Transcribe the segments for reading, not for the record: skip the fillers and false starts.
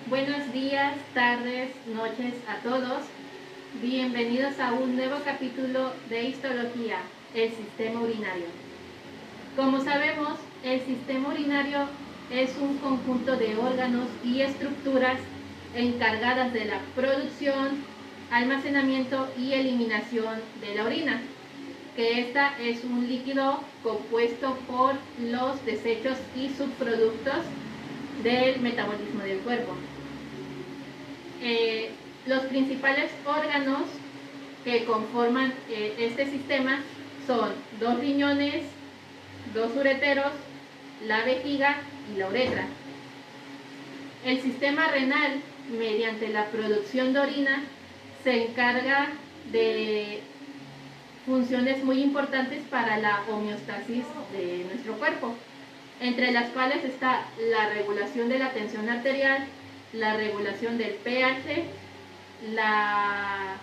Buenos días, tardes, noches a todos. Bienvenidos a un nuevo capítulo de Histología, el sistema urinario. Como sabemos, el sistema urinario es un conjunto de órganos y estructuras encargadas de la producción, almacenamiento y eliminación de la orina, que esta es un líquido compuesto por los desechos y subproductos del metabolismo del cuerpo. Los principales órganos que conforman este sistema son 2 riñones, 2 ureteros, la vejiga y la uretra. El sistema renal, mediante la producción de orina, se encarga de funciones muy importantes para la homeostasis de nuestro cuerpo, entre las cuales está la regulación de la tensión arterial, la regulación del pH, la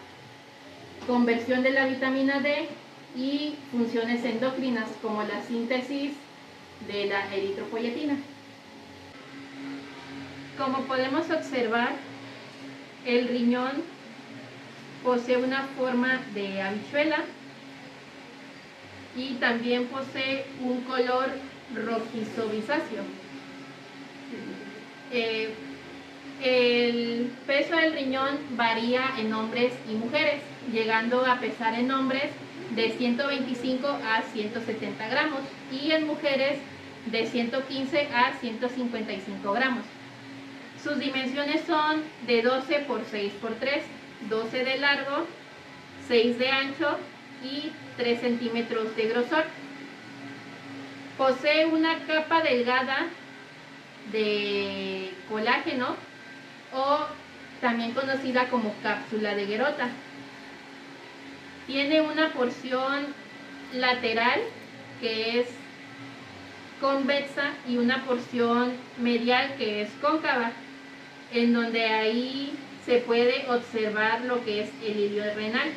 conversión de la vitamina D y funciones endocrinas como la síntesis de la eritropoyetina. Como podemos observar, el riñón posee una forma de habichuela y también posee un color rojizo grisáceo. El peso del riñón varía en hombres y mujeres, llegando a pesar en hombres de 125 a 170 gramos y en mujeres de 115 a 155 gramos. Sus dimensiones son de 12 por 6 por 3, 12 de largo, 6 de ancho y 3 centímetros de grosor. Posee una capa delgada de colágeno, o también conocida como cápsula de Gerota. Tiene una porción lateral que es convexa y una porción medial que es cóncava, en donde ahí se puede observar lo que es el hilio renal.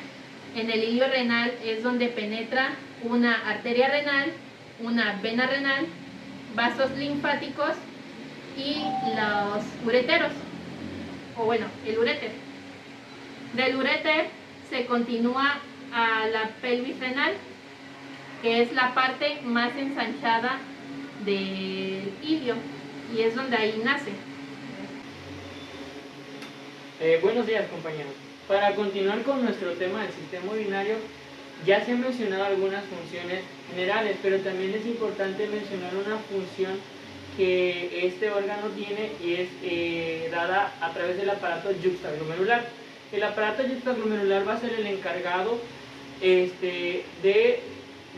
En el hilio renal es donde penetra una arteria renal, una vena renal, vasos linfáticos y los ureteros, o bueno, el uréter. Del uréter se continúa a la pelvis renal, que es la parte más ensanchada del ilio y es donde ahí nace. Buenos días, compañeros. Para continuar con nuestro tema del sistema urinario, ya se han mencionado algunas funciones generales, pero también es importante mencionar una función que este órgano tiene y es dada a través del aparato yuxtaglomerular. El aparato yuxtaglomerular va a ser el encargado de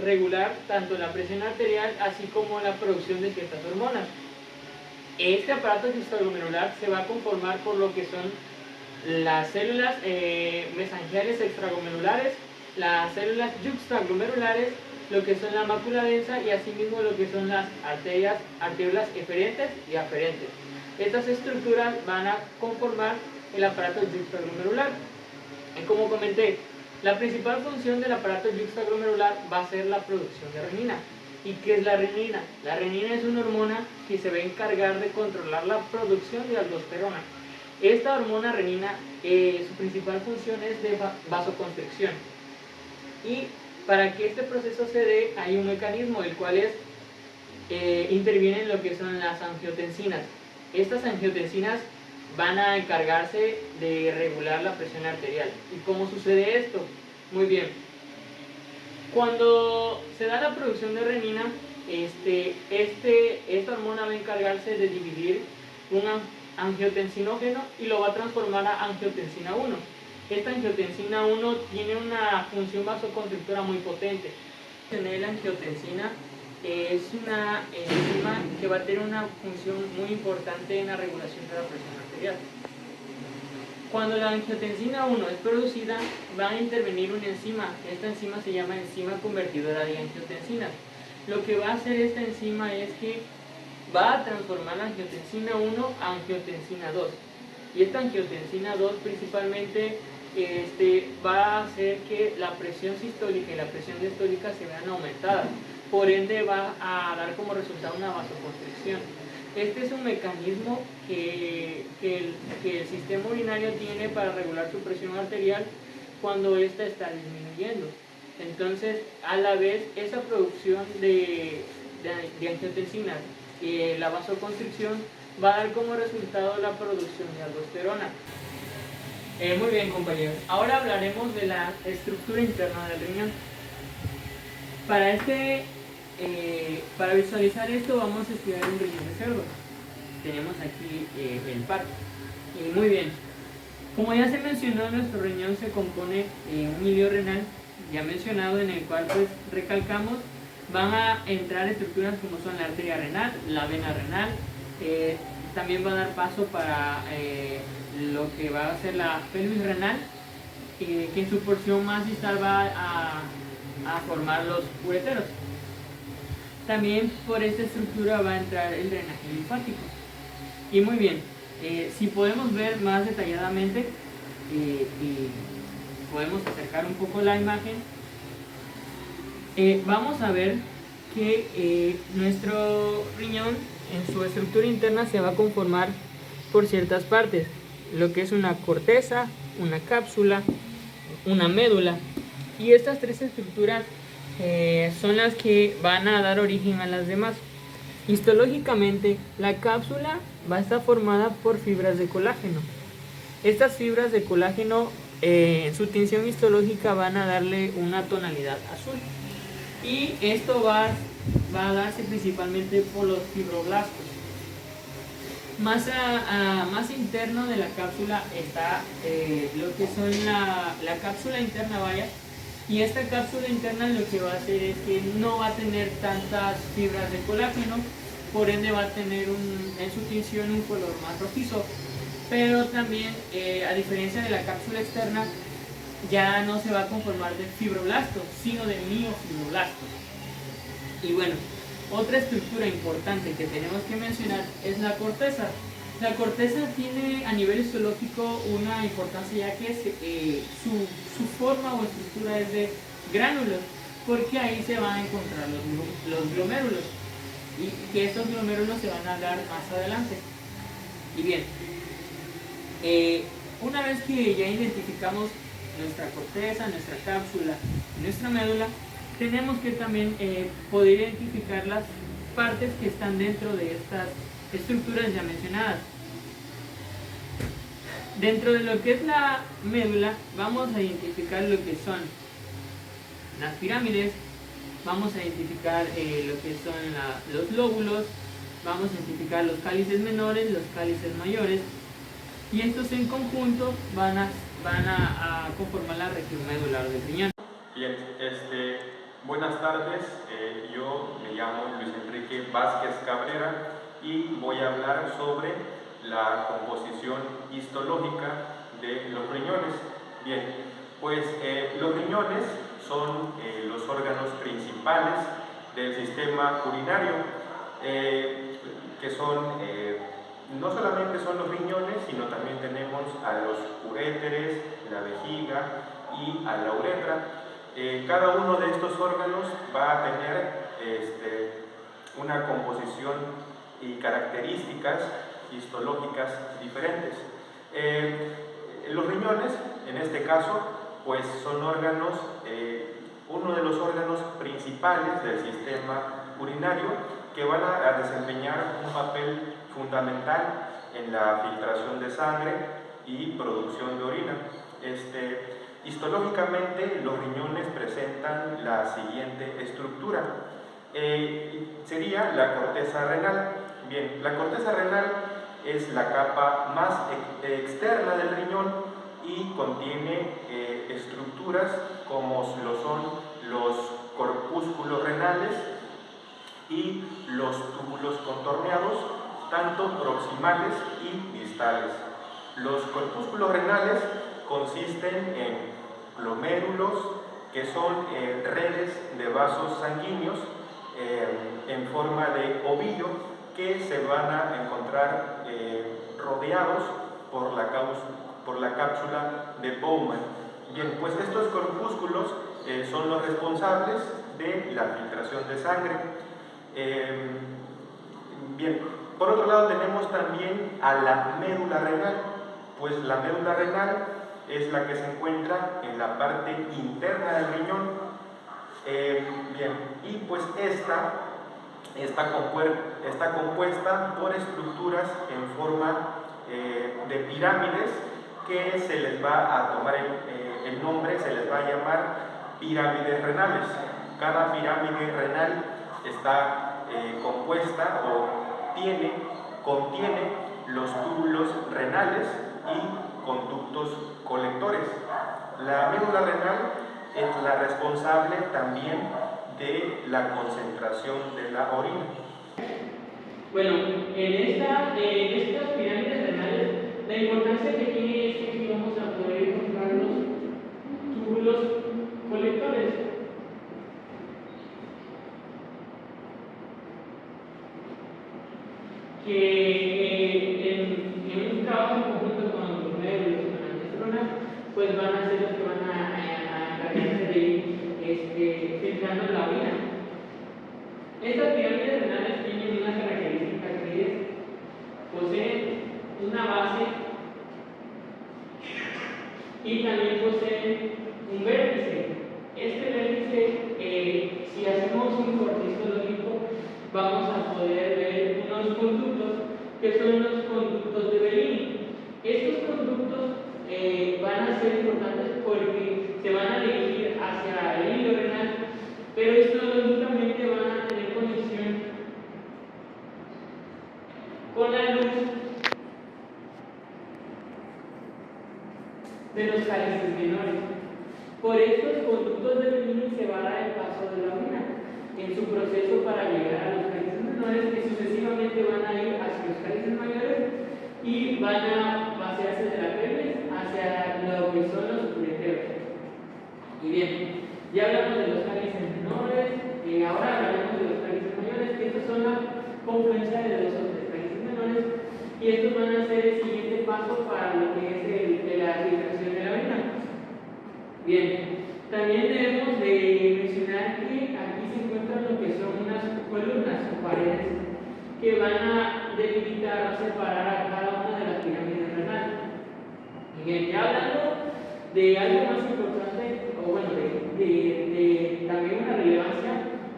regular tanto la presión arterial así como la producción de ciertas hormonas. Este aparato yuxtaglomerular se va a conformar por lo que son las células mesangiales extraglomerulares, las células yuxtaglomerulares, lo que son la mácula densa y asimismo lo que son las arteriolas eferentes y aferentes. Estas estructuras van a conformar el aparato yuxtaglomerular. Y como comenté, la principal función del aparato yuxtaglomerular va a ser la producción de renina. ¿Y qué es la renina? La renina es una hormona que se va a encargar de controlar la producción de aldosterona. Esta hormona renina, su principal función es de vasoconstricción. Y para que este proceso se dé, hay un mecanismo, el cual es, interviene en lo que son las angiotensinas. Estas angiotensinas van a encargarse de regular la presión arterial. ¿Y cómo sucede esto? Muy bien. Cuando se da la producción de renina, esta hormona va a encargarse de dividir un angiotensinógeno y lo va a transformar a angiotensina 1. Esta angiotensina 1 tiene una función vasoconstrictora muy potente. La angiotensina es una enzima que va a tener una función muy importante en la regulación de la presión arterial. Cuando la angiotensina 1 es producida, va a intervenir una enzima. Esta enzima se llama enzima convertidora de angiotensinas. Lo que va a hacer esta enzima es que va a transformar la angiotensina 1 a angiotensina 2. Y esta angiotensina 2 principalmente va a hacer que la presión sistólica y la presión diastólica se vean aumentadas. Por ende va a dar como resultado una vasoconstricción. Este es un mecanismo que el sistema urinario tiene para regular su presión arterial cuando ésta está disminuyendo. Entonces, a la vez, esa producción de angiotensinas y la vasoconstricción va a dar como resultado la producción de aldosterona. Muy bien, compañeros. Ahora hablaremos de la estructura interna del riñón. Para visualizar esto vamos a estudiar un riñón de cerdo. Tenemos aquí el parto. Y muy bien. Como ya se mencionó, nuestro riñón se compone de un hilio renal, ya mencionado, en el cual pues recalcamos, van a entrar estructuras como son la arteria renal, la vena renal, también va a dar paso para lo que va a ser la pelvis renal, que en su porción más distal va a formar los ureteros. También por esta estructura va a entrar el drenaje linfático. Y muy bien, si podemos ver más detalladamente, podemos acercar un poco la imagen, vamos a ver que nuestro riñón en su estructura interna se va a conformar por ciertas partes, lo que es una corteza, una cápsula, una médula, y estas tres estructuras son las que van a dar origen a las demás. Histológicamente, la cápsula va a estar formada por fibras de colágeno. Estas fibras de colágeno en su tinción histológica van a darle una tonalidad azul, y esto va a darse principalmente por los fibroblastos. Más interno de la cápsula está lo que son la cápsula interna, vaya, y esta cápsula interna lo que va a hacer es que no va a tener tantas fibras de colágeno, por ende va a tener en su tinción un color más rojizo, pero también a diferencia de la cápsula externa, ya no se va a conformar de fibroblastos, sino de miofibroblastos. Y bueno, otra estructura importante que tenemos que mencionar es la corteza. La corteza tiene a nivel histológico una importancia, ya que su forma o estructura es de gránulos, porque ahí se van a encontrar los glomérulos, y que estos glomérulos se van a dar más adelante. Y bien, una vez que ya identificamos nuestra corteza, nuestra cápsula, nuestra médula, tenemos que también poder identificar las partes que están dentro de estas estructuras ya mencionadas. Dentro de lo que es la médula, vamos a identificar lo que son las pirámides, vamos a identificar lo que son los lóbulos, vamos a identificar los cálices menores, los cálices mayores, y estos en conjunto van a conformar la región medular del riñón. Bien, buenas tardes, yo me llamo Luis Enrique Vázquez Cabrera y voy a hablar sobre la composición histológica de los riñones. Bien, pues los riñones son los órganos principales del sistema urinario, que son, no solamente son los riñones, sino también tenemos a los uréteres, la vejiga y a la uretra. Cada uno de estos órganos va a tener una composición y características histológicas diferentes. Los riñones, en este caso, pues son órganos, uno de los órganos principales del sistema urinario, que van a desempeñar un papel fundamental en la filtración de sangre y producción de orina. Histológicamente, los riñones presentan la siguiente estructura. Sería la corteza renal. Bien, la corteza renal es la capa más externa del riñón y contiene estructuras como lo son los corpúsculos renales y los túbulos contorneados, tanto proximales y distales. Los corpúsculos renales consisten en glomérulos, que son redes de vasos sanguíneos en forma de ovillo, que se van a encontrar rodeados por la cápsula de Bowman. Bien, pues estos corpúsculos son los responsables de la filtración de sangre. Bien, Por otro lado tenemos también a la médula renal. Pues la médula renal es la que se encuentra en la parte interna del riñón. Bien, y pues esta está compuesta por estructuras en forma de pirámides que se les va a tomar el nombre, se les va a llamar pirámides renales. Cada pirámide renal está compuesta o contiene los túbulos renales y conductos colectores. La médula renal es la responsable también de la concentración de la orina. Bueno, en estas pirámides renales, la importancia que tiene es que vamos a poder encontrar los túbulos colectores. Que en un trabajo en conjunto con los médicos y con la testosterona, pues van a ser los que van a encargarse de ir filtrando la orina. Estas pirámides renales tienen una característica que es, poseen una base y también poseen un vértice. Este vértice, si hacemos un corte histológico, vamos a poder ver unos conductos que son los conductos de Bellini. Estos conductos van a ser importantes porque se van a dirigir hacia el hilo renal, pero histológicamente van a tener conexión con la luz de los cálices menores. Por estos conductos de Bellini se va a dar el paso de la orina en su proceso para llegar a los cálices menores, que sucesivamente van a ir hacia los cálices mayores y van a vaciarse de la pelvis hacia lo que son los ureteros. Y bien, ya hablamos de los cálices menores, ahora hablaremos de los cálices mayores, que estos son la confluencia de los otros cálices menores, y estos van a ser el siguiente paso para lo que es la filtración de la orina. Bien, también debemos de mencionar que aquí se encuentran lo que son unas columnas o paredes que van a delimitar o separar a cada una de las pirámides renales. Y bien, ya hablando de algo más importante, o bueno, de también una relevancia,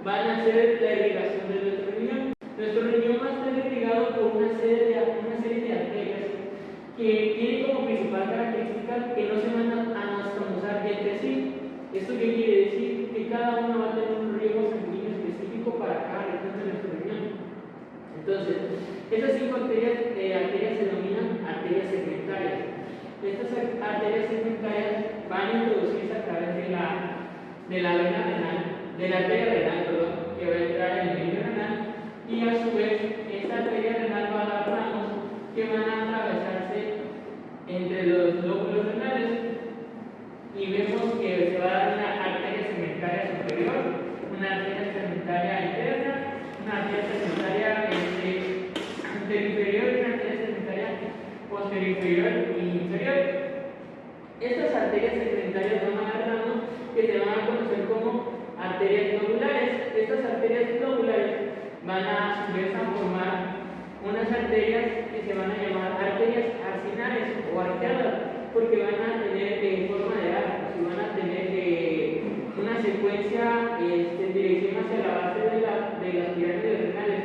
van a ser la irrigación de nuestro riñón. Nuestro riñón va a estar irrigado por una serie de arterias que tienen como principal característica que no se van a anastomosar entre sí. ¿Esto qué quiere decir? Que cada uno va a tener un riego sanguíneo específico para cada región de nuestro riñón. Entonces, estas 5 arterias se denominan arterias segmentarias. Estas arterias segmentarias van a introducirse a través de la vena renal, de la arteria renal, perdón, que va a entrar en el medio renal, y a su vez, esta arteria renal va a dar ramos que van a atravesarse entre los lóbulos renales. Y vemos que se va a dar una arteria segmentaria superior, una arteria segmentaria interna, una arteria segmentaria anterior y una arteria segmentaria posterior inferior y inferior. Estas arterias segmentarias van a dar ramos que se van a conocer como arterias lobulares. Estas arterias lobulares van a su vez a formar unas arterias que se van a llamar arterias arcinares o arqueadas, porque van a tener forma de arcos y van a tener una secuencia en dirección hacia la base de las pirámides renales,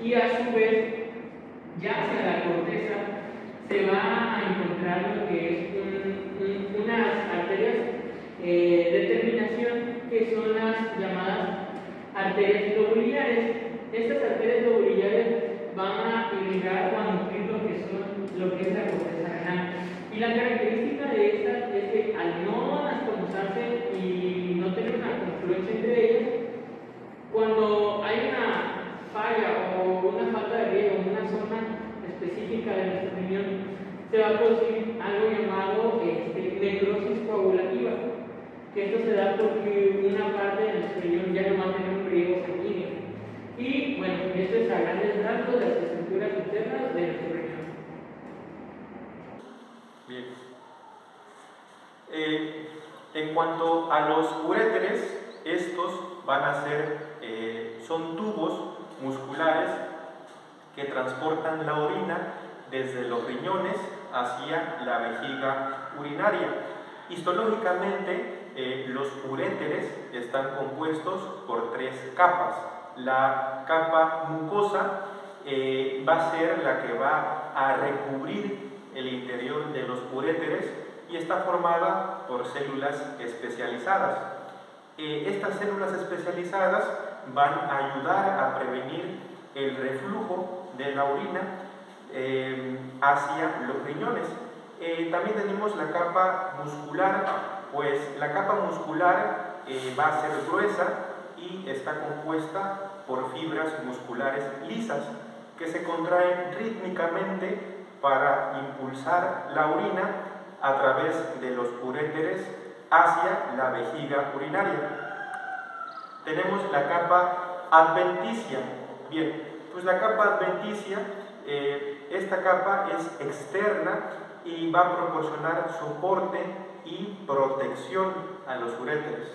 y a su vez ya hacia la corteza se va a encontrar lo que es unas arterias de terminación que son las llamadas arterias lobuliares. Estas arterias lobuliares van a irrigar o a nutrir lo que es la corteza renal. Y la característica de estas es que al no anastomosarse y no tener una confluencia entre ellas, cuando hay una falla o una falta de riego en una zona específica de nuestro riñón, se va a producir algo llamado necrosis coagulativa, que esto se da porque una parte de nuestro riñón ya no va a tener un riego sanguíneo. Y bueno, esto es a grandes rasgos de las estructuras internas de nuestro riñón. Bien. En cuanto a los uréteres, estos van a ser, son tubos musculares que transportan la orina desde los riñones hacia la vejiga urinaria. Histológicamente, los uréteres están compuestos por 3 capas. La capa mucosa va a ser la que va a recubrir el interior de los uréteres y está formada por células especializadas. Estas células especializadas van a ayudar a prevenir el reflujo de la orina hacia los riñones. También tenemos la capa muscular, pues la capa muscular va a ser gruesa y está compuesta por fibras musculares lisas que se contraen rítmicamente para impulsar la orina a través de los uréteres hacia la vejiga urinaria. Tenemos la capa adventicia. Bien, pues la capa adventicia, esta capa es externa y va a proporcionar soporte y protección a los uréteres.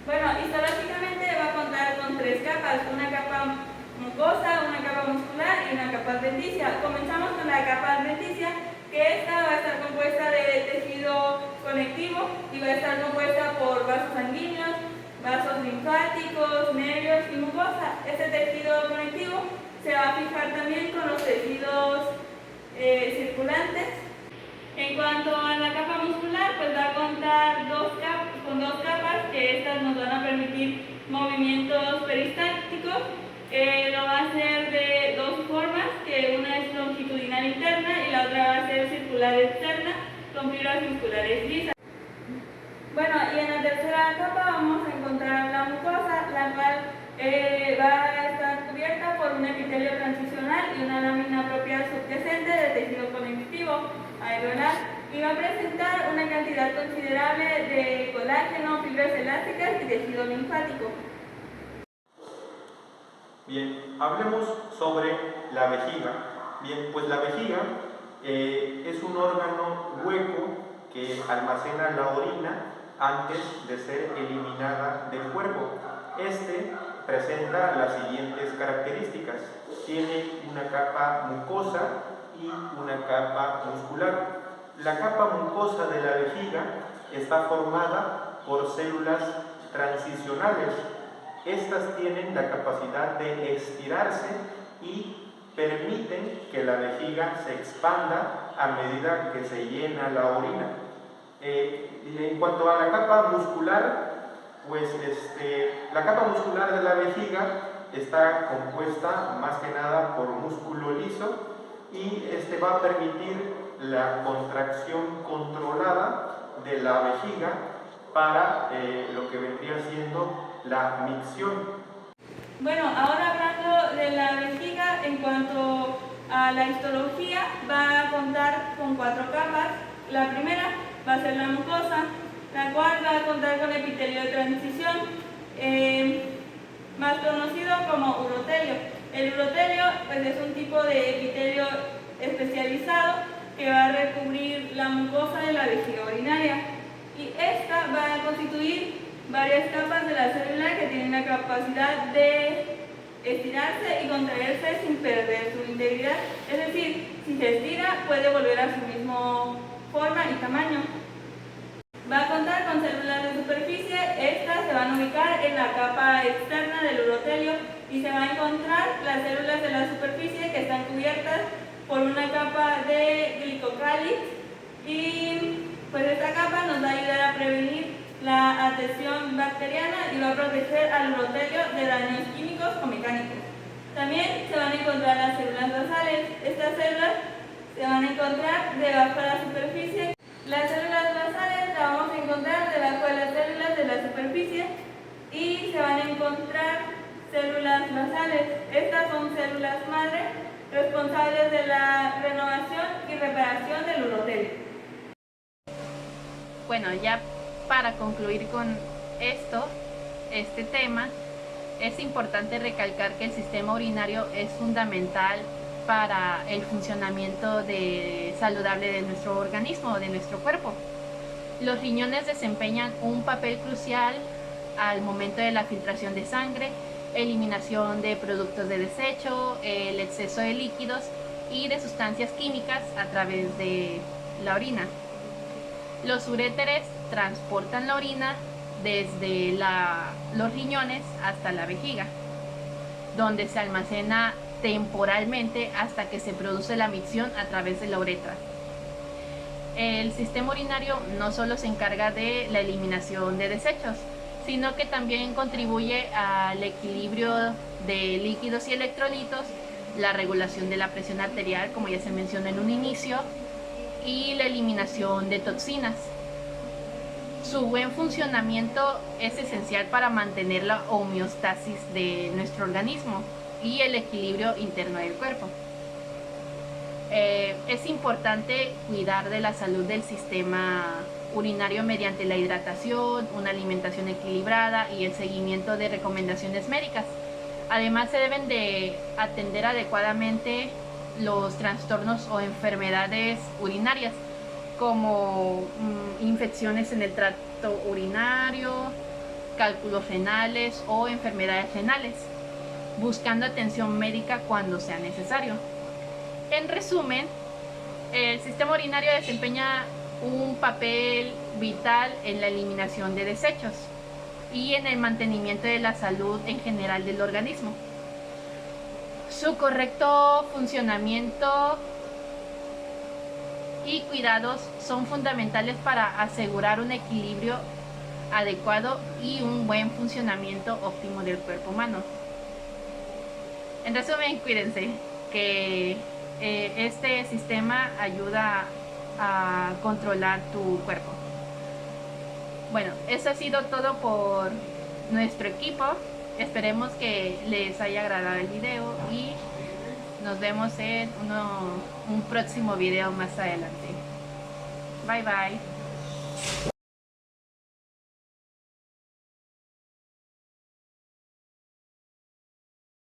Bueno, histológicamente va a contar con 3 capas, una capa mucosa, una capa muscular y una capa adventicia. Comenzamos con la capa adventicia, que esta va a estar compuesta de tejido conectivo y va a estar compuesta por vasos sanguíneos, vasos linfáticos, nervios y mucosa. Este tejido conectivo se va a fijar también con los tejidos circulantes. En cuanto a la capa muscular, pues va a contar con dos capas, que estas nos van a permitir movimientos peristálticos. Lo va a hacer de 2 formas, que una es longitudinal interna y la otra va a ser circular externa, con fibras musculares lisas. Bueno, y en la tercera capa vamos a encontrar la mucosa, la cual va a estar cubierta por un epitelio transicional y una lámina propia subyacente de tejido conectivo alveolar, y va a presentar una cantidad considerable de colágeno, fibras elásticas y tejido linfático. Bien, hablemos sobre la vejiga. Bien, pues la vejiga es un órgano hueco que almacena la orina antes de ser eliminada del cuerpo. Este presenta las siguientes características. Tiene una capa mucosa y una capa muscular. La capa mucosa de la vejiga está formada por células transicionales. Estas tienen la capacidad de estirarse y permiten que la vejiga se expanda a medida que se llena la orina. En cuanto a la capa muscular, pues la capa muscular de la vejiga está compuesta más que nada por músculo liso y va a permitir la contracción controlada de la vejiga para lo que vendría siendo la micción. Bueno, ahora hablando de la vejiga, en cuanto a la histología, va a contar con 4 capas. La primera va a ser la mucosa, la cual va a contar con epitelio de transición, más conocido como urotelio. El urotelio pues, es un tipo de epitelio especializado que va a recubrir la mucosa de la vejiga urinaria, y esta va a constituir varias capas de la célula que tienen la capacidad de estirarse y contraerse sin perder su integridad. Es decir, si se estira puede volver a su misma forma y tamaño. Va a contar con células de superficie. Estas se van a ubicar en la capa externa del urotelio y se van a encontrar las células de la superficie que están cubiertas por una capa de glicocáliz, y pues esta capa nos va a ayudar a prevenir la adhesión bacteriana y va a proteger al urotelio de daños químicos o mecánicos. También se van a encontrar las células basales. Estas células se van a encontrar debajo de la superficie. Las células basales las vamos a encontrar debajo de las células de la superficie y se van a encontrar células basales. Estas son células madre responsables de la renovación y reparación del urotelio. Bueno, ya para concluir con este tema, es importante recalcar que el sistema urinario es fundamental para el funcionamiento saludable de nuestro organismo, de nuestro cuerpo. Los riñones desempeñan un papel crucial al momento de la filtración de sangre eliminación de productos de desecho, el exceso de líquidos y de sustancias químicas a través de la orina. Los uréteres transportan la orina desde los riñones hasta la vejiga, donde se almacena temporalmente hasta que se produce la micción a través de la uretra. El sistema urinario no solo se encarga de la eliminación de desechos, sino que también contribuye al equilibrio de líquidos y electrolitos, la regulación de la presión arterial, como ya se mencionó en un inicio, y la eliminación de toxinas. Su buen funcionamiento es esencial para mantener la homeostasis de nuestro organismo y el equilibrio interno del cuerpo. Es importante cuidar de la salud del sistema urinario mediante la hidratación, una alimentación equilibrada y el seguimiento de recomendaciones médicas. Además, se deben de atender adecuadamente los trastornos o enfermedades urinarias, como infecciones en el tracto urinario, cálculos renales o enfermedades renales, buscando atención médica cuando sea necesario. En resumen, el sistema urinario desempeña un papel vital en la eliminación de desechos y en el mantenimiento de la salud en general del organismo. Su correcto funcionamiento y cuidados son fundamentales para asegurar un equilibrio adecuado y un buen funcionamiento óptimo del cuerpo humano. En resumen, cuídense, que este sistema ayuda a controlar tu cuerpo. Bueno, eso ha sido todo por nuestro equipo. Esperemos que les haya agradado el video y nos vemos en un próximo video más adelante. Bye bye.